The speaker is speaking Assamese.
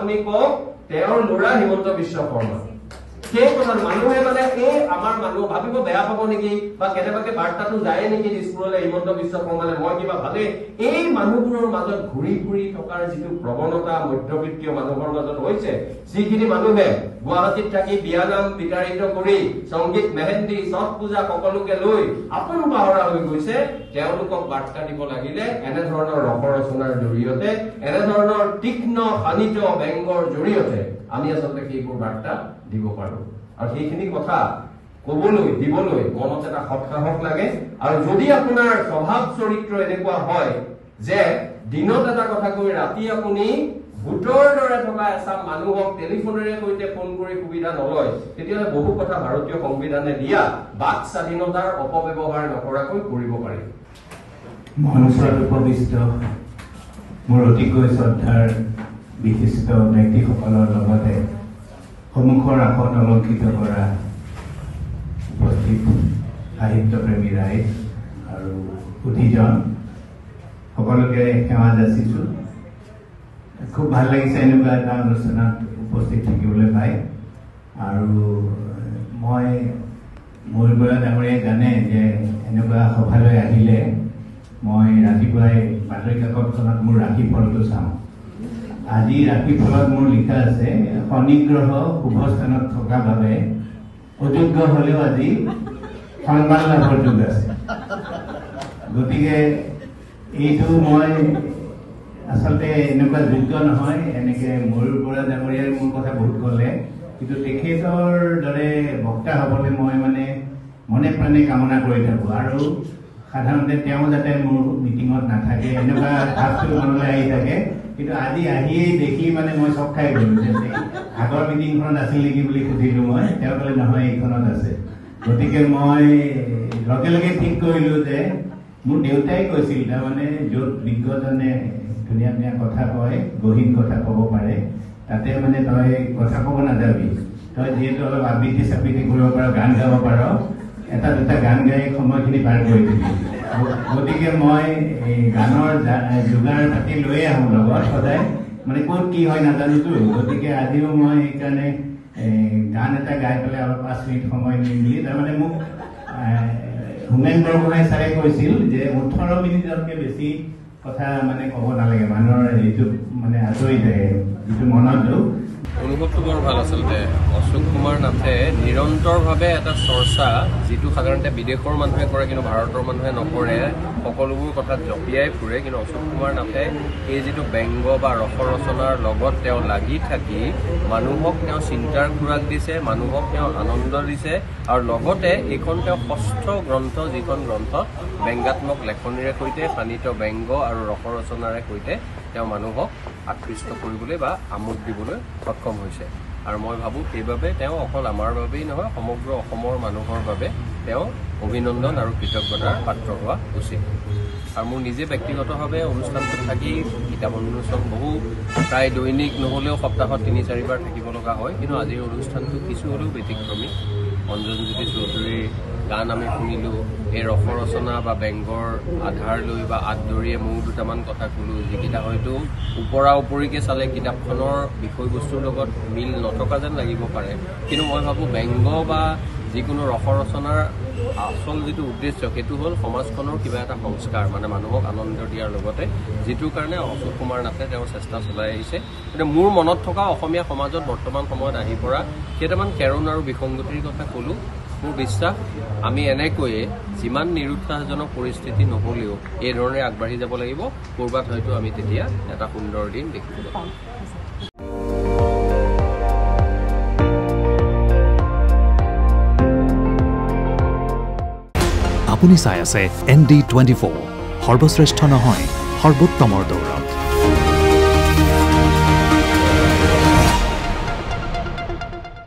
আপুনি কওক তেওঁৰ ল'ৰা হিমন্ত বিশ্ব শৰ্মা সেই কথা মানুহে মানে এই আমাৰ মানুহ ভাবিব বেয়া পাব নেকি বা কেনেবাকে বাৰ্তাটো যায় নেকি স্কুললৈ হিমন্ত বিশ্ব শৰ্মালে মই কিবা ভাবে এই মানুহবোৰৰ মাজত ঘূৰি ঘূৰি থকাৰ যিটো প্ৰৱণতা মধ্যবিত্তীয় মানুহৰ মাজত হৈছে যিখিনি মানুহে গুৱাহাটীত থাকি বিয়ানাম বিতাৰিত কৰি সংগীত মেহেন্দি ছট পূজা সকলোকে লৈ আপোন পাহৰা হৈ গৈছে তেওঁলোকক বাৰ্তা দিব লাগিলে এনেধৰণৰ ৰসৰচনাৰ জৰিয়তে এনেধৰণৰ তীক্ষ্ণ শানিত ব্যংগৰ জৰিয়তে আমি আচলতে সেইবোৰ বাৰ্তা দিব পাৰো আৰু সেইখিনি কথা কবলৈ দিবলৈ মনত এটা সৎসাহস লাগে আৰু যদি আপোনাৰ স্বভাৱ চৰিত্ৰ এনেকুৱা হয় যে দিনত এটা কথা কৈ ৰাতি আপুনি ভূতৰ দৰে থকা এচাম মানুহক টেলিফোনেৰে সৈতে ফোন কৰি সুবিধা নলয় তেতিয়াহ'লে বহু কথা ভাৰতীয় সংবিধানে দিয়া বাক স্বাধীনতাৰ অপব্যৱহাৰ নকৰাকৈ কৰিব পাৰি মহানুস্বাদ উপবিষ্ট মোৰ অতিকৈ শ্ৰদ্ধাৰ বিশিষ্ট ব্যক্তিসকলৰ লগতে সন্মুখৰ আসন অলংকৃত কৰা উপস্থিত সাহিত্যপ্ৰেমী ৰাইজ আৰু অতিজন সকলোকে সেৱা যাচিছোঁ খুব ভাল লাগিছে এনেকুৱা এটা অনুষ্ঠানত উপস্থিত থাকিবলৈ পাই আৰু মই মোৰ বৰা ডাঙৰীয়াই জানে যে এনেকুৱা সভালৈ আহিলে মই ৰাতিপুৱাই বাতৰি কাকতখনত মোৰ ৰাশিফলটো চাওঁ আজি ৰাশিফলত মোৰ লিখা আছে শনি গ্ৰহ শুভ স্থানত থকা বাবে অযোগ্য হলেও আজি সন্মান লাভৰ যোগ আছে গতিকে এইটো মই আচলতে এনেকুৱা যোগ্য নহয় এনেকে মোৰ বৰা ডাঙৰীয়াই মোৰ কথা বহুত ক'লে কিন্তু তেখেতৰ দৰে বক্তা হ'বলৈ মই মানে মনে প্ৰাণে কামনা কৰি থাকোঁ আৰু সাধাৰণতে তেওঁ যাতে মোৰ মিটিঙত নাথাকে এনেকুৱা ভাৱটো মনলৈ আহি থাকে কিন্তু আজি আহিয়েই দেখি মানে মই চক খাই গ'লো যে আগৰ মিটিংখনত আছিল নেকি বুলি সুধিলোঁ মই তেওঁ ক'লে নহয় এইখনত আছে গতিকে মই লগে লগে ঠিক কৰিলোঁ যে মোৰ দেউতাই কৈছিল তাৰমানে য'ত বিজ্ঞজনে ধুনীয়া ধুনীয়া কথা কয় গহীন কথা ক'ব পাৰে তাতে মানে তই কথা ক'ব নাযাবি তই যিহেতু অলপ আবৃত্তি চাবৃত্তি কৰিব পাৰ গান গাব পাৰ এটা দুটা গান গাই সময়খিনি পাৰ কৰি দিবি গতিকে মই গানৰ যোগাৰ পাতি লৈয়ে আহোঁ লগত সদায় মানে ক'ত কি হয় নাজানোতো গতিকে আজিও মই সেইকাৰণে গান এটা গাই পেলাই অলপ 5 মিনিট সময় নিম বুলি তাৰমানে মোক হোমেন বৰগোহাঁই ছাৰে কৈছিল যে 18 মিনিটতকৈ বেছি কথা মানে ক'ব নালাগে মানুহৰ এইটো মানে আঁতৰি যায় যিটো মনত দুখ অনুভৱটো বৰ ভাল আচলতে অশোক কুমাৰ নাথে নিৰন্তৰভাৱে এটা চৰ্চা যিটো সাধাৰণতে বিদেশৰ মানুহে কৰে কিন্তু ভাৰতৰ মানুহে নকৰে সকলোবোৰ কথাত জঁপিয়াই ফুৰে কিন্তু অশোক কুমাৰ নাথে এই যিটো ব্যংগ বা ৰসৰচনাৰ লগত তেওঁ লাগি থাকি মানুহক তেওঁ চিন্তাৰ খোৰাক দিছে মানুহক তেওঁ আনন্দ দিছে আৰু লগতে এইখন তেওঁ ষষ্ঠ গ্ৰন্থ যিখন গ্ৰন্থ ব্যংগাত্মক লেখনিৰে সৈতে শানিত ব্যংগ আৰু ৰসৰচনাৰে সৈতে তেওঁ মানুহক আকৃষ্ট কৰিবলৈ বা আমোদ দিবলৈ সক্ষম হৈছে আৰু মই ভাবোঁ সেইবাবে তেওঁ অকল আমাৰ বাবেই নহয় সমগ্ৰ অসমৰ মানুহৰ বাবে তেওঁ অভিনন্দন আৰু কৃতজ্ঞতাৰ পাত্ৰ হোৱা উচিত আৰু মোৰ নিজে ব্যক্তিগতভাৱে অনুষ্ঠানটোত থাকি কিতাপ উন্মোচন বহু প্ৰায় দৈনিক নহ'লেও সপ্তাহত 3-4 বাৰ থাকিব লগা হয় কিন্তু আজিৰ অনুষ্ঠানটো কিছু হ'লেও ব্যতিক্ৰমী অঞ্জনজ্যোতি চৌধুৰীৰ গান আমি শুনিলোঁ এই ৰসৰচনা বা ব্যংগৰ আধাৰ লৈ বা আদৰিয়ে ময়ো দুটামান কথা ক'লোঁ যিকেইটা হয়তো ওপৰা ওপৰিকৈ চালে কিতাপখনৰ বিষয়বস্তুৰ লগত মিল নথকা যেন লাগিব পাৰে কিন্তু মই ভাবোঁ ব্যংগ বা যিকোনো ৰসৰচনাৰ আচল যিটো উদ্দেশ্য সেইটো হ'ল সমাজখনৰ কিবা এটা সংস্কাৰ মানে মানুহক আনন্দ দিয়াৰ লগতে যিটোৰ কাৰণে অশোক কুমাৰ নাথে তেওঁৰ চেষ্টা চলাই আহিছে কিন্তু মোৰ মনত থকা অসমীয়া সমাজত বৰ্তমান সময়ত আহি পৰা কেইটামান কেৰণ আৰু বিসংগতিৰ কথা ক'লোঁ মোৰ বিশ্বাস আমি এনেকৈয়ে যিমান নিৰুৎসাহজনক পৰিস্থিতি নহ'লেও এই ধৰণে আগবাঢ়ি যাব লাগিব ক'ৰবাত হয়তো আমি তেতিয়া এটা সুন্দৰ দিন দেখিবলৈ পাম আপুনি চাই আছে ND24 সৰ্বশ্ৰেষ্ঠ নহয় সৰ্বোত্তমৰ দৌৰ